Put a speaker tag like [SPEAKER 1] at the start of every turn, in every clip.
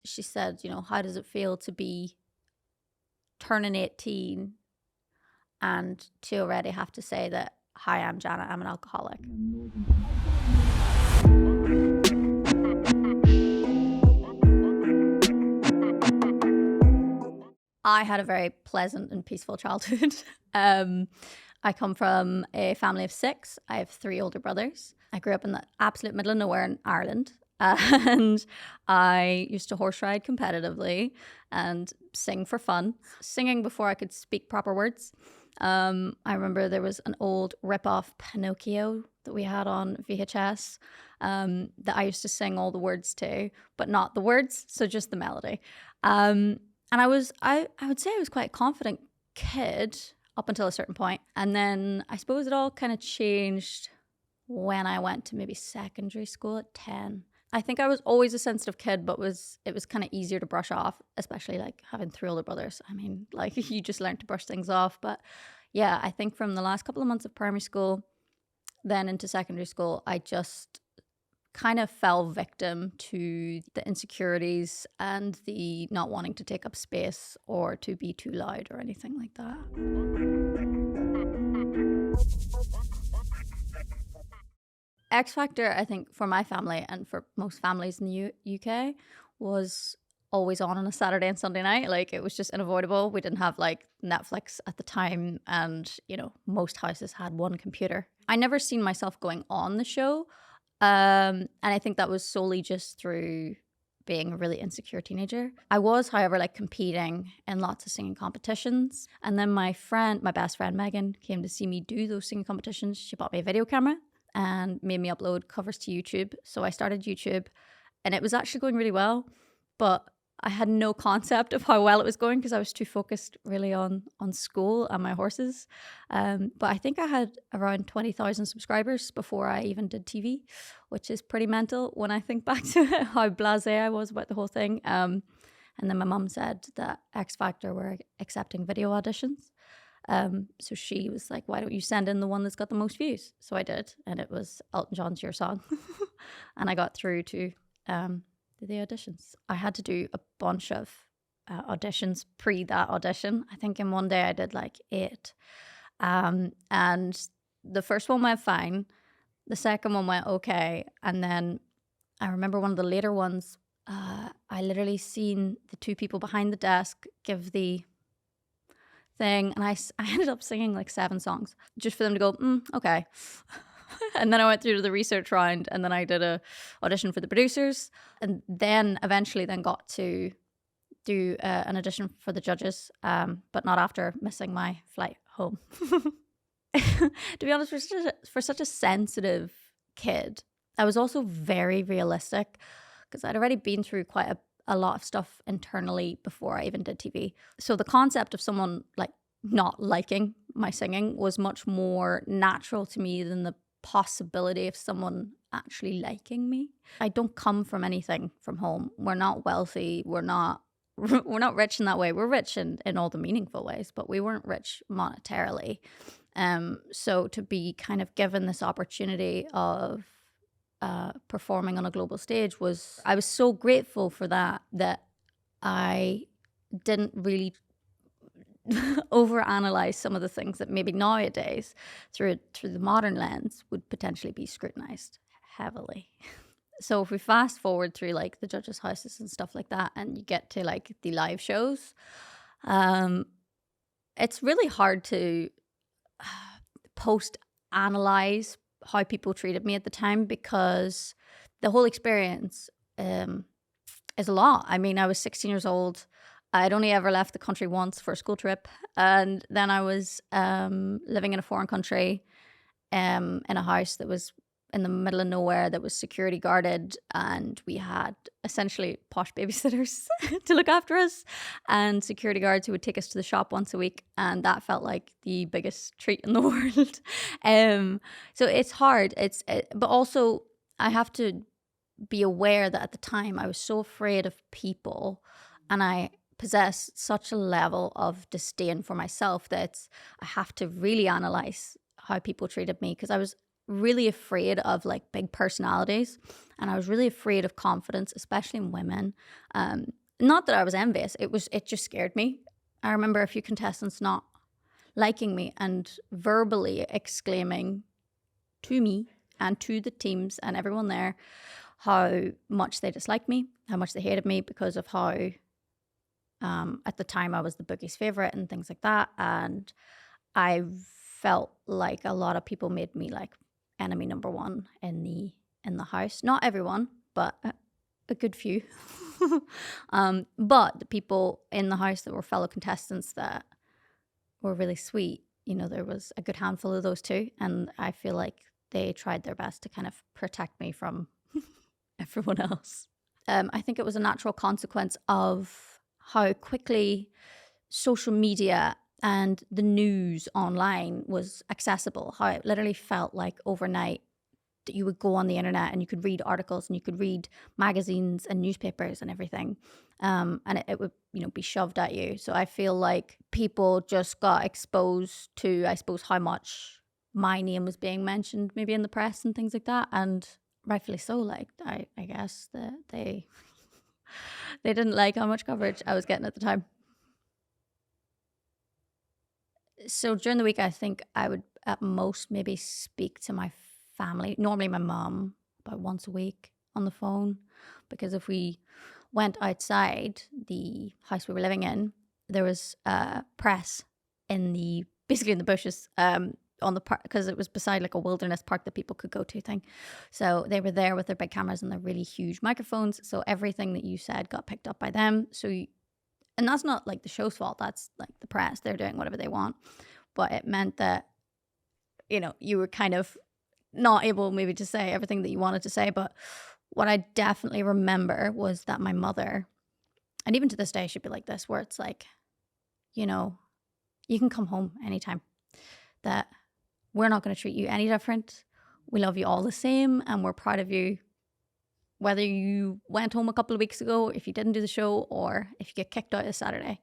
[SPEAKER 1] she said, you know, how does it feel to be turning 18 and to already have to say that, hi, I'm Janet, I'm an alcoholic. I had a very pleasant and peaceful childhood. I come from a family of 6. I have 3 older brothers. I grew up in the absolute middle of nowhere in Ireland. And I used to horse ride competitively and sing for fun, singing before I could speak proper words. I remember there was an old rip-off Pinocchio that we had on VHS that I used to sing all the words to, but not the words, so just the melody. And I would say I was quite a confident kid up until a certain point. And then I suppose it all kind of changed when I went to maybe secondary school at 10. I think I was always a sensitive kid, but it was kind of easier to brush off, especially like having 3 older brothers. I mean, like you just learn to brush things off. But yeah, I think from the last couple of months of primary school, then into secondary school, I just kind of fell victim to the insecurities and the not wanting to take up space or to be too loud or anything like that. X Factor, I think, for my family and for most families in the UK was always on a Saturday and Sunday night. Like, it was just unavoidable. We didn't have like Netflix at the time, and you know, most houses had one computer. I never seen myself going on the show. And I think that was solely just through being a really insecure teenager. I was, however, like competing in lots of singing competitions. And then my best friend Megan, came to see me do those singing competitions. She bought me a video camera and made me upload covers to YouTube. So I started YouTube, and it was actually going really well, but I had no concept of how well it was going because I was too focused really on school and my horses. But I think I had around 20,000 subscribers before I even did TV, which is pretty mental when I think back to how blasé I was about the whole thing. And then my mum said that X Factor were accepting video auditions. So she was like, why don't you send in the one that's got the most views? So I did, and it was Elton John's Your Song. And I got through to the auditions. I had to do a bunch of auditions pre that audition. I think in one day I did like 8. And the first one went fine. The second one went okay. And then I remember one of the later ones, I literally seen the 2 people behind the desk give the thing, and I ended up singing like 7 songs just for them to go, okay. And then I went through to the research round, and then I did a audition for the producers, and then eventually got to do an audition for the judges, but not after missing my flight home. To be honest, for such a sensitive kid, I was also very realistic because I'd already been through quite a lot of stuff internally before I even did TV. So the concept of someone like not liking my singing was much more natural to me than the possibility of someone actually liking me. I don't come from anything from home. We're not wealthy. We're not rich in that way. We're rich in all the meaningful ways, but we weren't rich monetarily. So to be kind of given this opportunity of performing on a global stage I was so grateful for that I didn't really overanalyze some of the things that maybe nowadays through the modern lens would potentially be scrutinized heavily. So if we fast forward through like the judges' houses and stuff like that, and you get to like the live shows, it's really hard to post-analyze how people treated me at the time, because the whole experience is a lot. I mean, I was 16 years old. I'd only ever left the country once for a school trip. And then I was living in a foreign country in a house that was in the middle of nowhere that was security guarded. And we had essentially posh babysitters to look after us and security guards who would take us to the shop once a week. And that felt like the biggest treat in the world. So it's hard. But also I have to be aware that at the time I was so afraid of people, and I possess such a level of disdain for myself that I have to really analyze how people treated me, because I was really afraid of like big personalities, and I was really afraid of confidence, especially in women. Not that I was envious, it just scared me. I remember a few contestants not liking me and verbally exclaiming to me and to the teams and everyone there how much they disliked me, how much they hated me because of how at the time I was the boogie's favorite and things like that. And I felt like a lot of people made me like enemy number one in the house. Not everyone, but a good few. But the people in the house that were fellow contestants that were really sweet, there was a good handful of those too. And I feel like they tried their best to kind of protect me from everyone else. I think it was a natural consequence of how quickly social media and the news online was accessible, how it literally felt like overnight that you would go on the internet and you could read articles and you could read magazines and newspapers and everything. And it would, be shoved at you. So I feel like people just got exposed to, I suppose, how much my name was being mentioned maybe in the press and things like that. And rightfully so, like, I guess that they didn't like how much coverage I was getting at the time. So during the week, I think I would at most maybe speak to my family, normally my mom, about once a week on the phone, because if we went outside the house we were living in, there was press basically in the bushes on the park, because it was beside like a wilderness park that people could go to thing. So they were there with their big cameras and their really huge microphones. So everything that you said got picked up by them. And that's not like the show's fault. That's like the press. They're doing whatever they want. But it meant that, you were kind of not able maybe to say everything that you wanted to say. But what I definitely remember was that my mother, and even to this day, she'd be like this, where it's like, you can come home anytime, that we're not going to treat you any different. We love you all the same, and we're proud of you, whether you went home a couple of weeks ago, if you didn't do the show, or if you get kicked out this Saturday.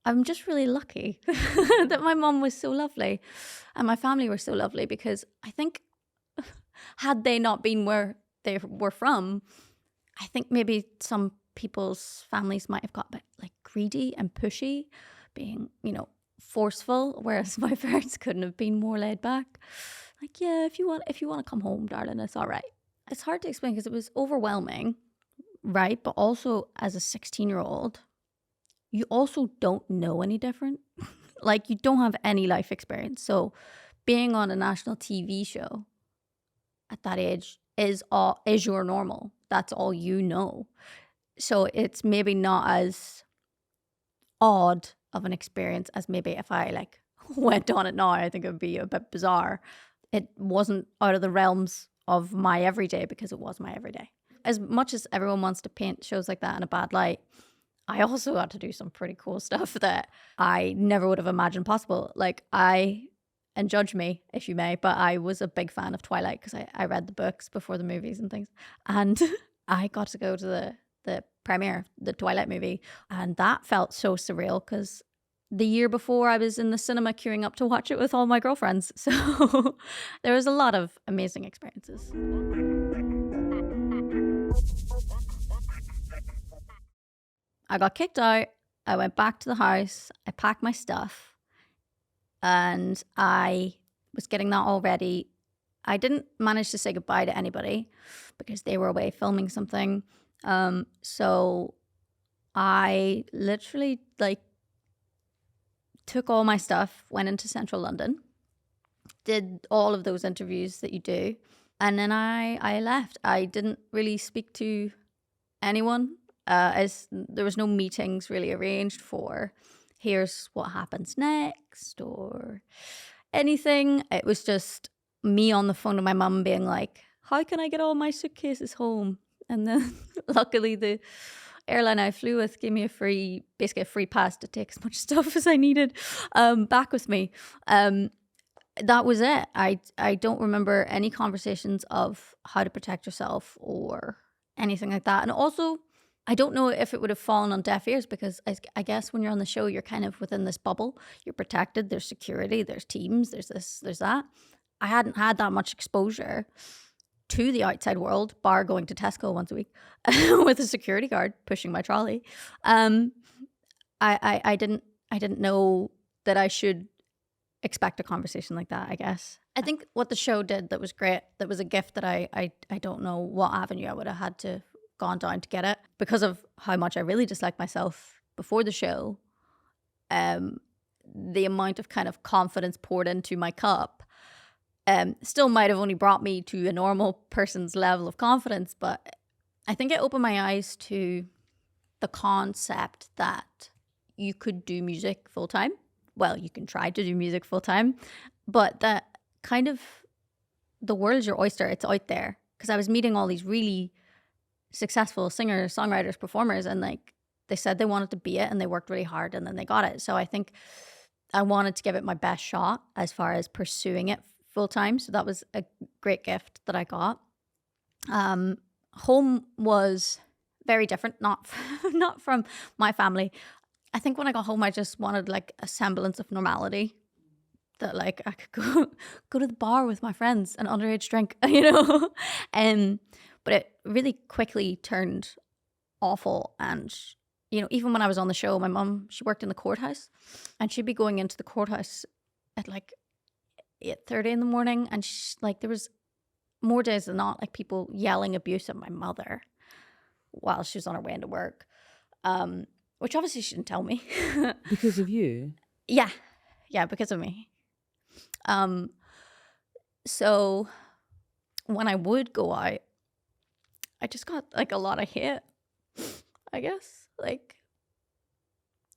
[SPEAKER 1] I'm just really lucky that my mom was so lovely and my family were so lovely, because I think had they not been where they were from, I think maybe some people's families might have got a bit like greedy and pushy, being, forceful, whereas my parents couldn't have been more laid back. Like, yeah, if you want to come home, darling, it's all right. It's hard to explain because it was overwhelming, right? But also as a 16-year-old, you also don't know any different. Like, you don't have any life experience. So being on a national TV show at that age is your normal. That's all you know. So it's maybe not as odd of an experience as maybe if I like went on it now. I think it would be a bit bizarre. It wasn't out of the realms of my everyday, because it was my everyday. As much as everyone wants to paint shows like that in a bad light, I also got to do some pretty cool stuff that I never would have imagined possible. Like, and judge me if you may, but I was a big fan of Twilight because I read the books before the movies and things. And I got to go to the premiere, the Twilight movie. And that felt so surreal because the year before I was in the cinema queuing up to watch it with all my girlfriends. So there was a lot of amazing experiences. I got kicked out. I went back to the house. I packed my stuff and I was getting that all ready. I didn't manage to say goodbye to anybody because they were away filming something. So I literally took all my stuff, went into central London, did all of those interviews that you do. And then I left. I didn't really speak to anyone. As there was no meetings really arranged for here's what happens next or anything. It was just me on the phone to my mum being like, how can I get all my suitcases home? And then luckily the airline I flew with gave me basically a free pass to take as much stuff as I needed back with me. That was it. I don't remember any conversations of how to protect yourself or anything like that. And also, I don't know if it would have fallen on deaf ears because I guess when you're on the show, you're kind of within this bubble. You're protected. There's security. There's teams. There's this. There's that. I hadn't had that much exposure to the outside world, bar going to Tesco once a week with a security guard pushing my trolley. Um, I didn't know that I should expect a conversation like that, I guess. I think what the show did that was great, that was a gift that I don't know what avenue I would have had to gone down to get it, because of how much I really disliked myself before the show. Um, the amount of kind of confidence poured into my cup still might have only brought me to a normal person's level of confidence, but I think it opened my eyes to the concept that you could do music full time. Well, you can try to do music full time, but that kind of the world's your oyster. It's out there. Because I was meeting all these really successful singers, songwriters, performers, and like they said they wanted to be it and they worked really hard and then they got it. So I think I wanted to give it my best shot as far as pursuing it full time. So that was a great gift that I got. Home was very different, not not from my family. I think when I got home, I just wanted like a semblance of normality, that like I could go to the bar with my friends and underage drink, you know. But it really quickly turned awful. And you know, even when I was on the show, my mum, she worked in the courthouse, and she'd be going into the courthouse at like 8:30 in the morning, and like there was more days than not like people yelling abuse at my mother while she was on her way into work, which obviously she didn't tell me.
[SPEAKER 2] Because of you?
[SPEAKER 1] Yeah, because of me. So when I would go out, I just got like a lot of hate, I guess. Like,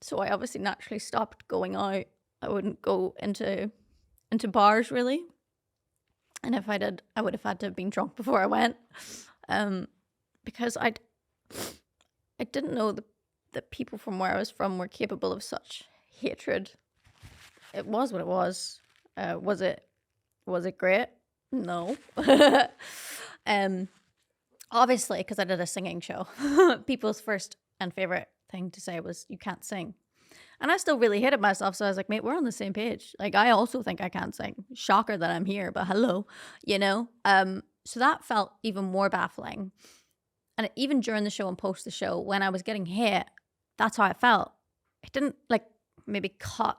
[SPEAKER 1] so I obviously naturally stopped going out. I wouldn't go into bars really. And if I did, I would have had to have been drunk before I went. Because I didn't know that people from where I was from were capable of such hatred. It was what it was. Was it great? No. Obviously, because I did a singing show, people's first and favorite thing to say was, "You can't sing." And I still really hated myself. So I was like, mate, we're on the same page. Like, I also think I can't sing. Shocker that I'm here, but hello, you know? So that felt even more baffling. And even during the show and post the show, when I was getting hit, that's how I felt. It didn't like maybe cut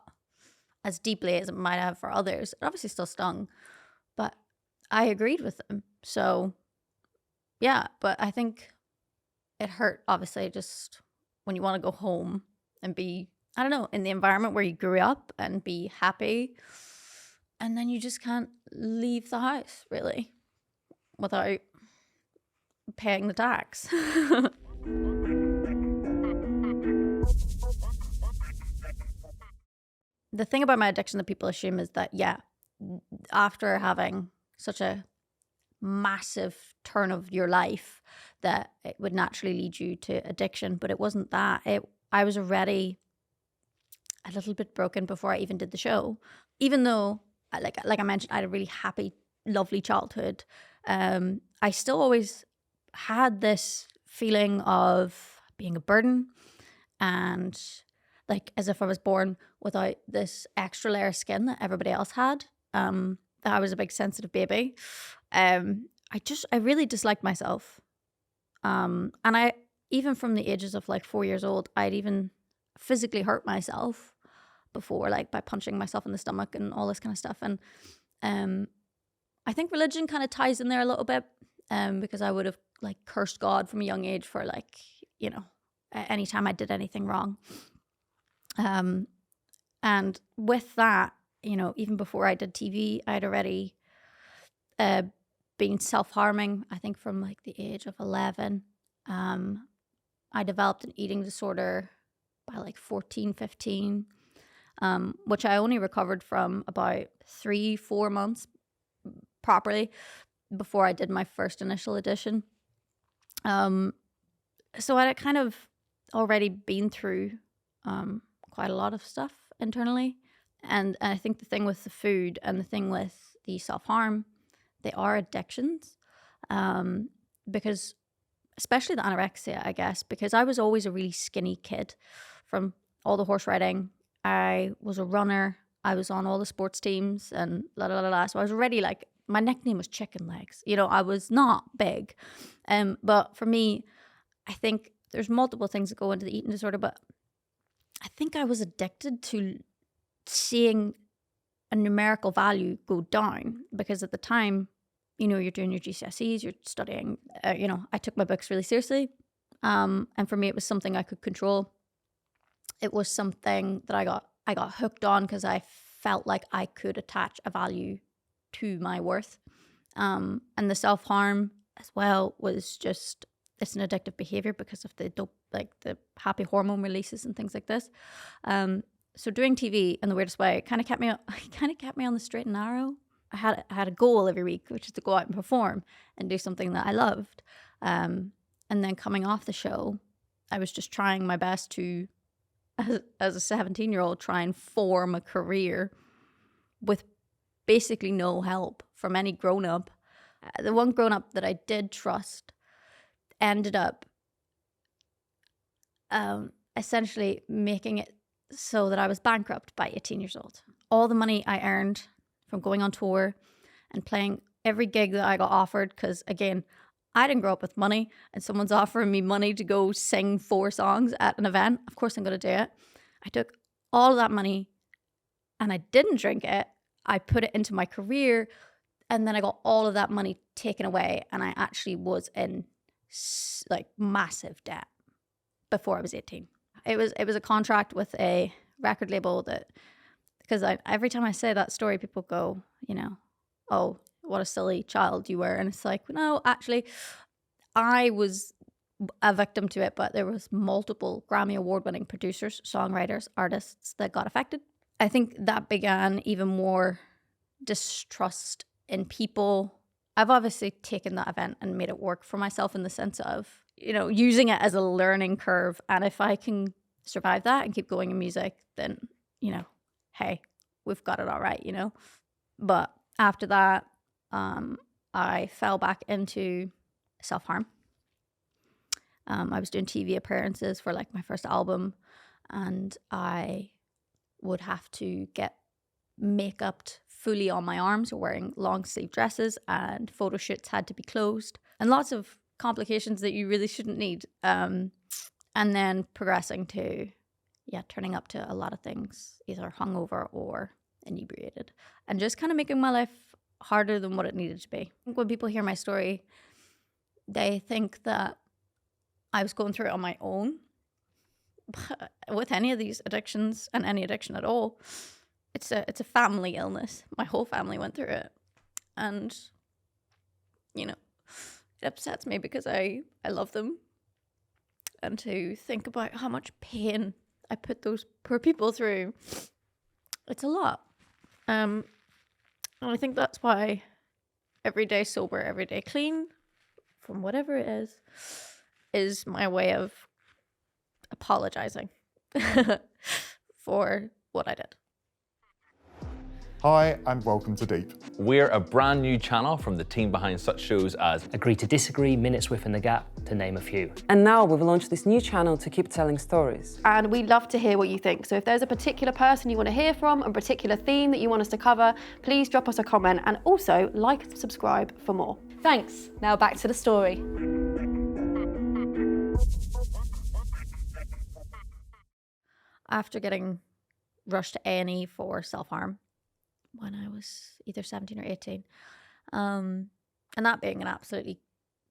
[SPEAKER 1] as deeply as it might have for others. It obviously still stung, but I agreed with them. So yeah, but I think it hurt, obviously, just when you want to go home and be, I don't know, in the environment where you grew up and be happy. And then you just can't leave the house, really, without paying the tax. The thing about my addiction that people assume is that, yeah, after having such a massive turn of your life, that it would naturally lead you to addiction. But it wasn't that. I was already a little bit broken before I even did the show. Even though, like I mentioned, I had a really happy, lovely childhood. I still always had this feeling of being a burden, and like as if I was born without this extra layer of skin that everybody else had. That I was a big sensitive baby. I really disliked myself. And I, even from the ages of like 4 years old, I'd even physically hurt myself before, like by punching myself in the stomach and all this kind of stuff. And I think religion kind of ties in there a little bit, because I would have like cursed God from a young age for like, you know, anytime I did anything wrong. And with that, you know, even before I did TV, I'd already been self-harming, I think from like the age of 11. I developed an eating disorder by like 14, 15, which I only recovered from about 3-4 months properly before I did my first initial edition. So I'd kind of already been through quite a lot of stuff internally. And I think the thing with the food and the thing with the self-harm, they are addictions. Because especially the anorexia, I guess, because I was always a really skinny kid from all the horse riding. I was a runner. I was on all the sports teams and la la la la. So I was already like, my nickname was Chicken Legs. You know, I was not big. But for me, I think there's multiple things that go into the eating disorder, but I think I was addicted to seeing a numerical value go down because at the time, you know, you're doing your GCSEs, you're studying, you know, I took my books really seriously. And for me, it was something I could control. It was something that I got hooked on because I felt like I could attach a value to my worth. And the self-harm as well was just, it's an addictive behavior because of the the happy hormone releases and things like this. So doing TV in the weirdest way kind of kept me on the straight and narrow. I had a goal every week, which is to go out and perform and do something that I loved. And then coming off the show, I was just trying my best to, as a 17-year-old, try and form a career with basically no help from any grown-up. The one grown-up that I did trust ended up essentially making it so that I was bankrupt by 18 years old. All the money I earned from going on tour and playing every gig that I got offered, because again, I didn't grow up with money and someone's offering me money to go sing 4 songs at an event. Of course I'm going to do it. I took all of that money and I didn't drink it. I put it into my career and then I got all of that money taken away and I actually was in like massive debt before I was 18. It was a contract with a record label that, because every time I say that story, people go, you know, oh, what a silly child you were. And it's like, no, actually, I was a victim to it, but there was multiple Grammy award-winning producers, songwriters, artists that got affected. I think that began even more distrust in people. I've obviously taken that event and made it work for myself in the sense of, you know, using it as a learning curve. And if I can survive that and keep going in music, then, you know, hey, we've got it all right, you know. But after that, I fell back into self-harm. I was doing TV appearances for like my first album, and I would have to get makeup fully on my arms or wearing long sleeve dresses, and photo shoots had to be closed, and lots of complications that you really shouldn't need. And then progressing to, turning up to a lot of things, either hungover or inebriated, and just kind of making my life harder than what it needed to be. When people hear my story, they think that I was going through it on my own. But with any of these addictions, and any addiction at all, it's a family illness. My whole family went through it. And, you know, it upsets me because I love them. And to think about how much pain I put those poor people through, it's a lot. And I think that's why every day sober, every day clean, from whatever it is my way of apologizing for what I did.
[SPEAKER 3] Hi, and welcome to Deep.
[SPEAKER 4] We're a brand new channel from the team behind such shows as
[SPEAKER 5] Agree to Disagree, Minutes Within the Gap, to name a few.
[SPEAKER 6] And now we've launched this new channel to keep telling stories.
[SPEAKER 7] And we'd love to hear what you think. So if there's a particular person you want to hear from, a particular theme that you want us to cover, please drop us a comment, and also like and subscribe for more. Thanks. Now back to the story.
[SPEAKER 1] After getting rushed to A&E for self-harm when I was either 17 or 18, and that being an absolutely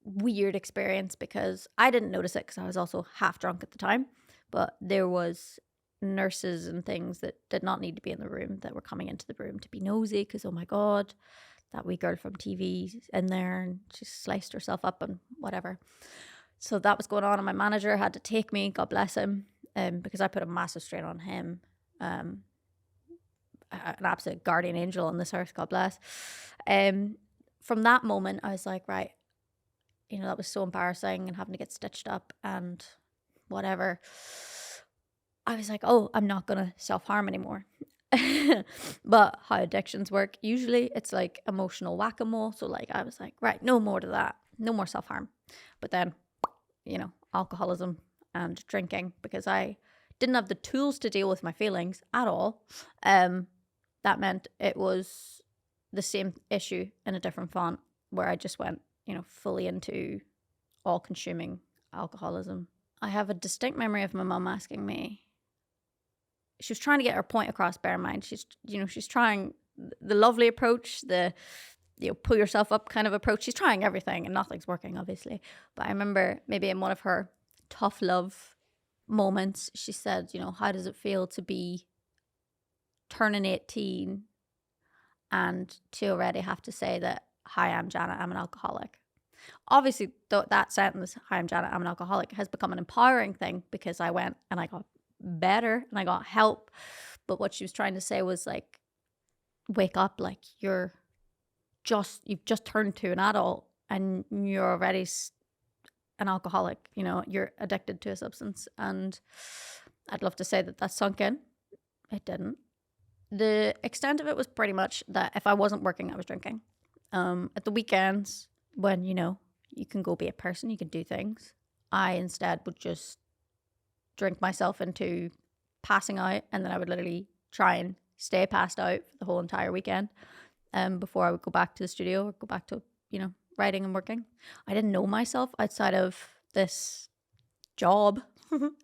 [SPEAKER 1] weird experience because I didn't notice it because I was also half drunk at the time, but there was nurses and things that did not need to be in the room that were coming into the room to be nosy because, oh my God, that wee girl from TV in there and she sliced herself up and whatever. So that was going on, and my manager had to take me, God bless him, because I put a massive strain on him. An absolute guardian angel on this earth, God bless. From that moment, I was like, right, you know, that was so embarrassing and having to get stitched up and whatever. I was like, oh, I'm not going to self-harm anymore. But how addictions work, usually it's like emotional whack-a-mole. So like, I was like, right, no more to that. No more self-harm. But then, you know, alcoholism and drinking, because I didn't have the tools to deal with my feelings at all. that meant it was the same issue in a different font, where I just went, fully into all-consuming alcoholism. I have a distinct memory of my mum asking me, she was trying to get her point across, bear in mind, she's trying the lovely approach, the pull yourself up kind of approach. She's trying everything and nothing's working, obviously. But I remember maybe in one of her tough love moments, she said, how does it feel to be turning 18 and to already have to say that, hi, I'm Janet, I'm an alcoholic. Obviously, that sentence, hi, I'm Janet, I'm an alcoholic, has become an empowering thing because I went and I got better and I got help. But what she was trying to say was like, wake up, like you've just turned to an adult and you're already an alcoholic, you're addicted to a substance. And I'd love to say that sunk in. It didn't. The extent of it was pretty much that if I wasn't working, I was drinking. At the weekends, when, you can go be a person, you can do things, I instead would just drink myself into passing out, and then I would literally try and stay passed out for the whole entire weekend before I would go back to the studio or go back to, writing and working. I didn't know myself outside of this job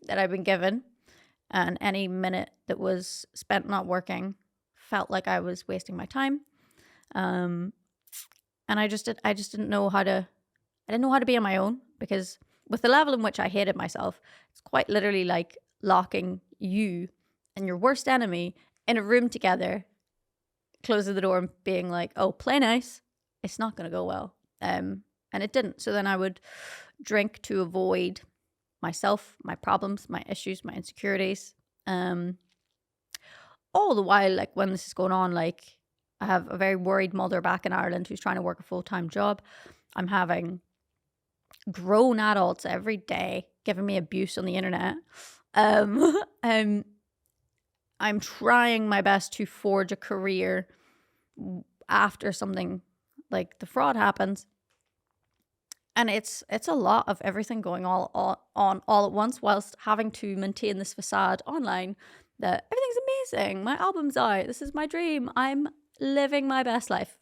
[SPEAKER 1] that I've been given. And any minute that was spent not working felt like I was wasting my time. And I just didn't know how to, be on my own, because with the level in which I hated myself, it's quite literally like locking you and your worst enemy in a room together, closing the door and being like, oh, play nice. It's not going to go well. And it didn't. So then I would drink to avoid myself, my problems, my issues, my insecurities. All the while, like when this is going on, like I have a very worried mother back in Ireland who's trying to work a full-time job. I'm having grown adults every day giving me abuse on the internet. I'm trying my best to forge a career after something like the fraud happens. And it's a lot of everything going on all at once, whilst having to maintain this facade online that everything's amazing. My album's out. This is my dream. I'm living my best life,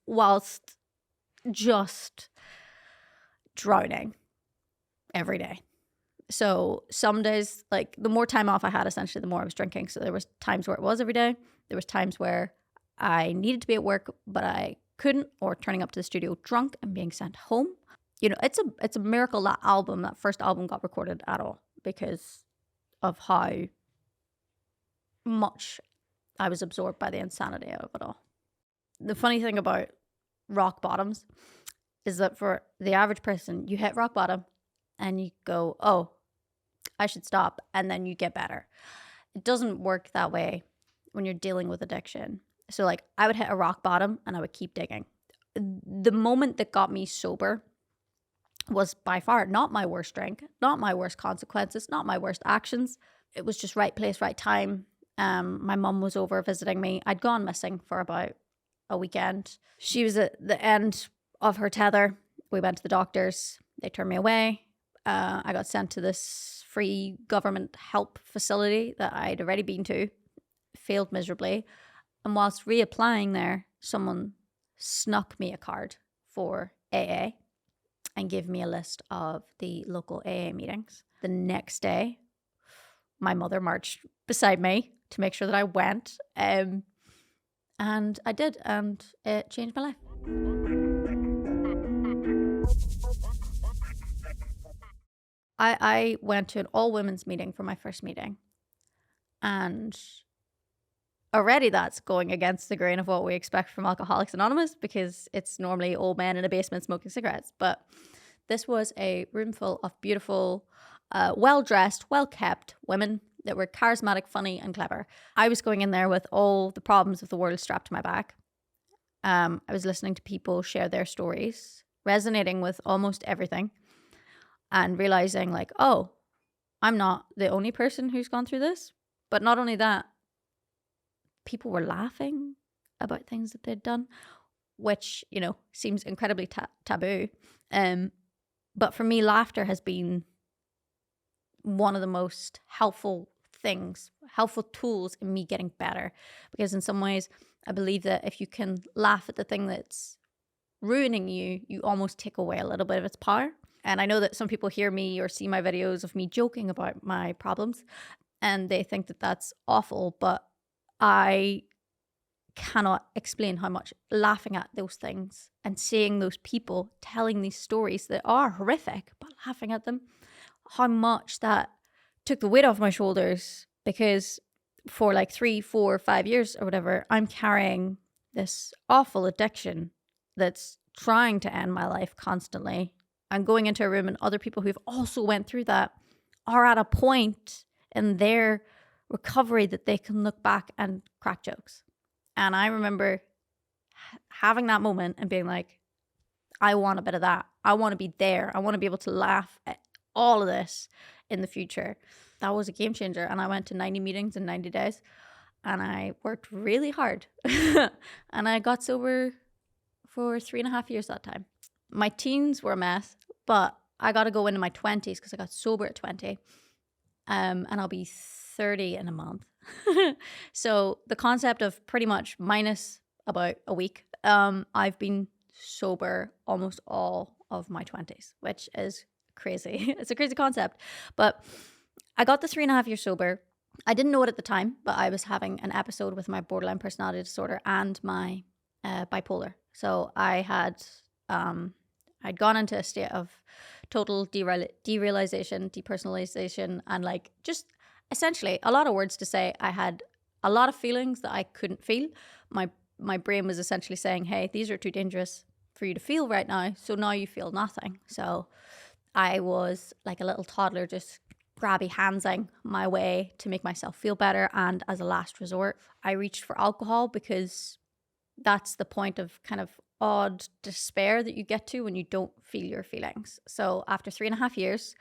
[SPEAKER 1] whilst just drowning every day. So some days, like the more time off I had, essentially, the more I was drinking. So there was times where it was every day. There was times where I needed to be at work, but I couldn't, or turning up to the studio drunk and being sent home. It's a miracle that first album got recorded at all, because of how much I was absorbed by the insanity of it all. The funny thing about rock bottoms is that for the average person, you hit rock bottom and you go, oh, I should stop, and then you get better. It doesn't work that way when you're dealing with addiction. So like I would hit a rock bottom and I would keep digging. The moment that got me sober was by far not my worst drink, not my worst consequences, not my worst actions. It was just right place, right time. My mum was over visiting me. I'd gone missing for about a weekend. She was at the end of her tether. We went to the doctors. They turned me away. I got sent to this free government help facility that I'd already been to. Failed miserably. And whilst reapplying there, someone snuck me a card for AA and gave me a list of the local AA meetings. The next day, my mother marched beside me to make sure that I went. And I did, and it changed my life. I went to an all-women's meeting for my first meeting. And already that's going against the grain of what we expect from Alcoholics Anonymous, because it's normally old men in a basement smoking cigarettes. But this was a room full of beautiful, well-dressed, well-kept women that were charismatic, funny, and clever. I was going in there with all the problems of the world strapped to my back. I was listening to people share their stories, resonating with almost everything, and realizing like, oh, I'm not the only person who's gone through this. But not only that, people were laughing about things that they'd done, which, seems incredibly taboo. But for me, laughter has been one of the most helpful things, helpful tools in me getting better. Because in some ways, I believe that if you can laugh at the thing that's ruining you, you almost take away a little bit of its power. And I know that some people hear me or see my videos of me joking about my problems and they think that that's awful, but I cannot explain how much laughing at those things and seeing those people telling these stories that are horrific, but laughing at them, how much that took the weight off my shoulders. Because for like 3, 4, 5 years or whatever, I'm carrying this awful addiction that's trying to end my life constantly. I'm going into a room and other people who've also went through that are at a point in their recovery that they can look back and crack jokes. And I remember having that moment and being like, I want a bit of that. I want to be there. I want to be able to laugh at all of this in the future. That was a game changer. And I went to 90 meetings in 90 days and I worked really hard. And I got sober for 3.5 years that time. My teens were a mess, but I got to go into my 20s because I got sober at 20. And I'll be 30 in a month. So the concept of pretty much minus about a week, I've been sober almost all of my 20s, which is crazy. It's a crazy concept. But I got the 3.5 years sober. I didn't know it at the time, but I was having an episode with my borderline personality disorder and my bipolar. So I had I'd gone into a state of total derealization, depersonalization, and like just essentially a lot of words to say. I had a lot of feelings that I couldn't feel. My brain was essentially saying, hey, these are too dangerous for you to feel right now. So now you feel nothing. So I was like a little toddler, just grabby handsing my way to make myself feel better. And as a last resort, I reached for alcohol because that's the point of kind of odd despair that you get to when you don't feel your feelings. So after 3.5 years,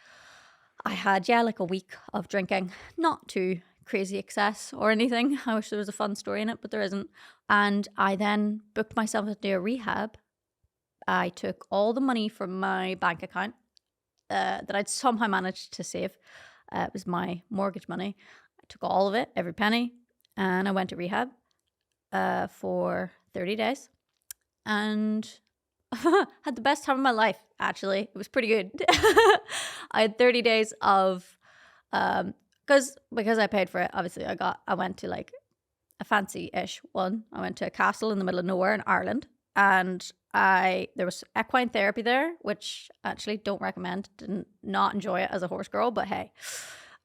[SPEAKER 1] I had, like a week of drinking, not too crazy excess or anything. I wish there was a fun story in it, but there isn't. And I then booked myself into a rehab. I took all the money from my bank account that I'd somehow managed to save. It was my mortgage money. I took all of it, every penny, and I went to rehab for 30 days. And had the best time of my life, actually. It was pretty good. I had 30 days of because I paid for it, obviously I went to like a fancy-ish one. I went to a castle in the middle of nowhere in Ireland, and there was equine therapy there, which I actually don't recommend. Did not enjoy it as a horse girl, but hey.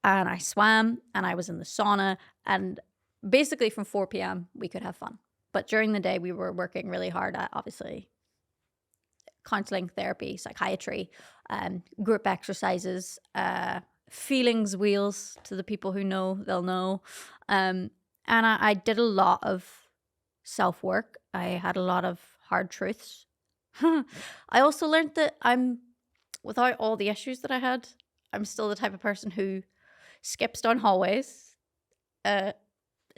[SPEAKER 1] And I swam and I was in the sauna, and basically from 4 p.m. we could have fun. But during the day we were working really hard at obviously counseling, therapy, psychiatry, group exercises, feelings wheels. To the people who know, they'll know. And I did a lot of self-work. I had a lot of hard truths. I also learned that without all the issues that I had, I'm still the type of person who skips down hallways,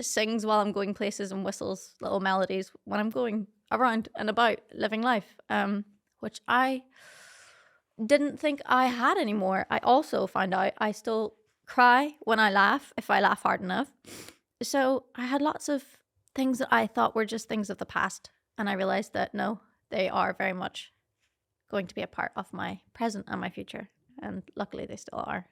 [SPEAKER 1] sings while I'm going places, and whistles little melodies when I'm going around and about living life, which I didn't think I had anymore. I also found out I still cry when I laugh, if I laugh hard enough. So I had lots of things that I thought were just things of the past, and I realized that no, they are very much going to be a part of my present and my future, and luckily they still are.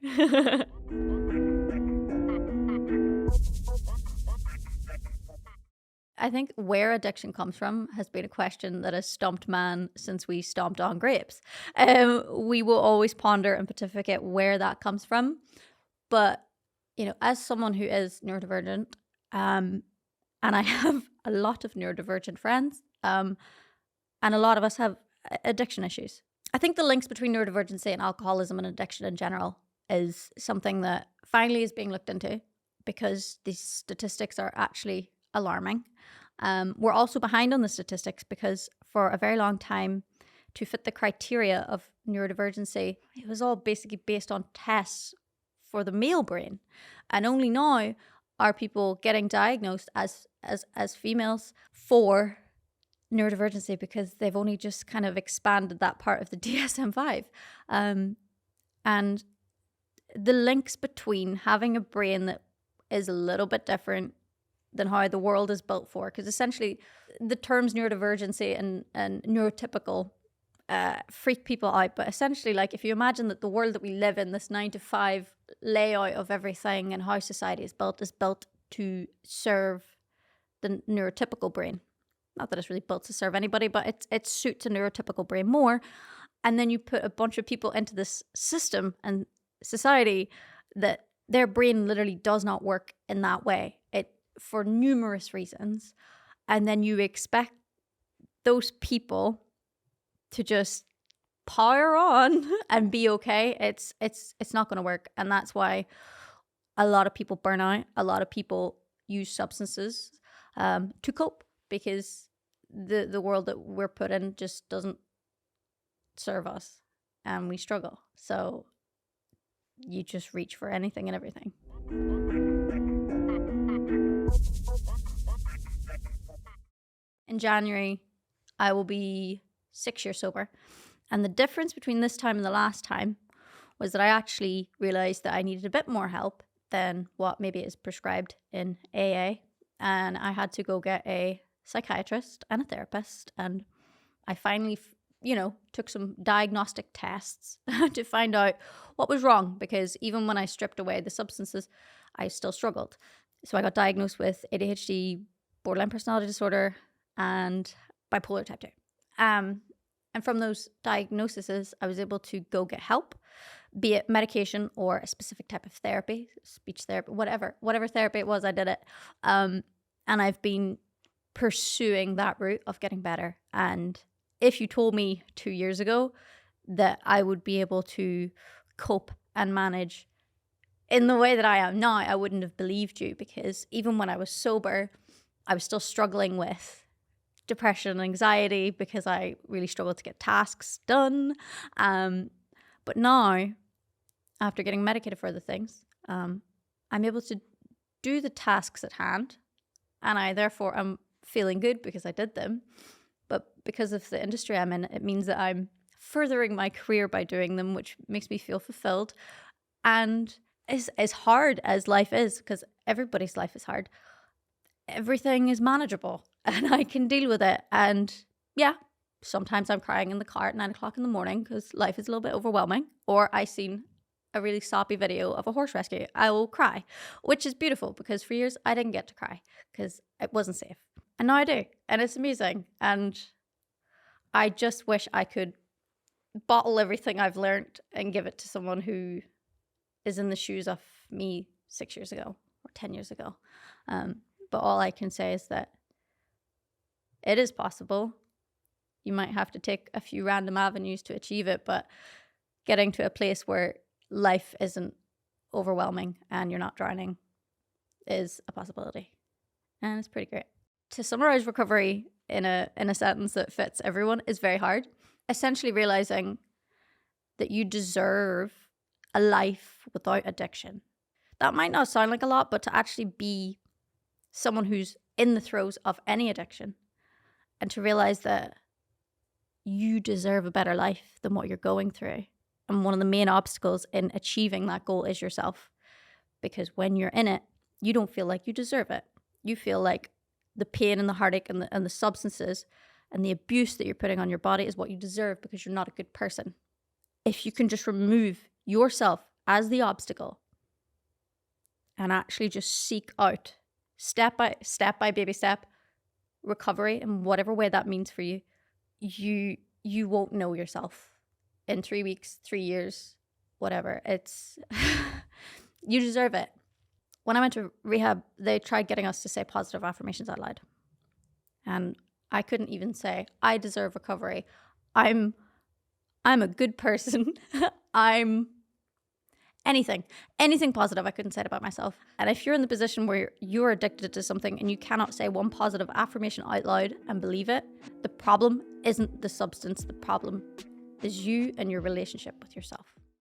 [SPEAKER 1] I think where addiction comes from has been a question that has stumped man since we stomped on grapes. We will always ponder and pontificate where that comes from. But, as someone who is neurodivergent, and I have a lot of neurodivergent friends, and a lot of us have addiction issues. I think the links between neurodivergency and alcoholism and addiction in general is something that finally is being looked into, because these statistics are actually alarming. We're also behind on the statistics because for a very long time, to fit the criteria of neurodivergency, it was all basically based on tests for the male brain. And only now are people getting diagnosed as females for neurodivergency, because they've only just kind of expanded that part of the DSM-5. And the links between having a brain that is a little bit different than how the world is built for. Because essentially, the terms neurodivergency and neurotypical freak people out. But essentially, like, if you imagine that the world that we live in, this 9 to 5 layout of everything and how society is built to serve the neurotypical brain. Not that it's really built to serve anybody, but it suits a neurotypical brain more. And then you put a bunch of people into this system and society that their brain literally does not work in that way. For numerous reasons. And then you expect those people to just power on and be okay. It's not going to work. And that's why a lot of people burn out. A lot of people use substances to cope, because the world that we're put in just doesn't serve us, and we struggle. So you just reach for anything and everything. In January, I will be 6 years sober. And the difference between this time and the last time was that I actually realized that I needed a bit more help than what maybe is prescribed in AA. And I had to go get a psychiatrist and a therapist. And I finally, took some diagnostic tests to find out what was wrong, because even when I stripped away the substances, I still struggled. So I got diagnosed with ADHD, borderline personality disorder, and bipolar type 2. And from those diagnoses, I was able to go get help, be it medication or a specific type of therapy, speech therapy, whatever therapy it was, I did it. And I've been pursuing that route of getting better. And if you told me 2 years ago that I would be able to cope and manage in the way that I am now, I wouldn't have believed you, because even when I was sober, I was still struggling with depression and anxiety because I really struggled to get tasks done. But now, after getting medicated for other things, I'm able to do the tasks at hand, and I therefore am feeling good because I did them. But because of the industry I'm in, it means that I'm furthering my career by doing them, which makes me feel fulfilled. And as hard as life is, because everybody's life is hard, everything is manageable and I can deal with it. And yeah, sometimes I'm crying in the car at 9 o'clock in the morning because life is a little bit overwhelming, or I seen a really soppy video of a horse rescue. I will cry, which is beautiful, because for years I didn't get to cry because it wasn't safe. And now I do, and it's amazing. And I just wish I could bottle everything I've learned and give it to someone who is in the shoes of me 6 years ago or 10 years ago. But all I can say is that it is possible. You might have to take a few random avenues to achieve it, but getting to a place where life isn't overwhelming and you're not drowning is a possibility. And it's pretty great. To summarize recovery in a sentence that fits everyone is very hard. Essentially realizing that you deserve a life without addiction. That might not sound like a lot, but to actually be someone who's in the throes of any addiction, and to realize that you deserve a better life than what you're going through. And one of the main obstacles in achieving that goal is yourself. Because when you're in it, you don't feel like you deserve it. You feel like the pain and the heartache and the substances and the abuse that you're putting on your body is what you deserve because you're not a good person. If you can just remove yourself as the obstacle and actually just seek out step by baby step recovery in whatever way that means for you, you won't know yourself in 3 weeks, 3 years, whatever. It's you deserve it. When I went to rehab, they tried getting us to say positive affirmations out loud. And I couldn't even say, I deserve recovery. I'm a good person. I'm anything positive I couldn't say it about myself. And if you're in the position where you're addicted to something and you cannot say one positive affirmation out loud and believe it, the problem isn't the substance. The problem is you and your relationship with yourself.